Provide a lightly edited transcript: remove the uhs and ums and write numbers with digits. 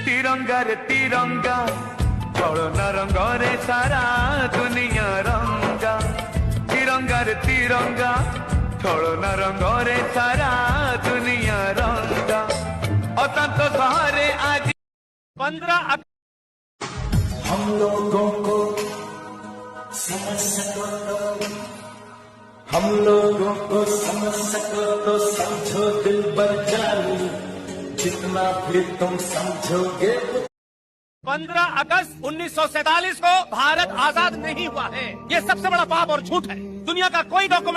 तिरंगा रे तिरंगा चलो न रंग रे सारा दुनिया रंगा। तिरंगा रे तिरंगा चलो न रंग रे सारा दुनिया रंगा। अतंत सहारे आज 15 हम लोगों को समझ सको तो, हम लोगों को समझ सको तो समझो दिल बर जानी, जितना भी तुम समझोगे। 15 अगस्त 1947 को भारत आजाद नहीं हुआ है, ये सबसे बड़ा पाप और झूठ है। दुनिया का कोई डॉक्यूमेंट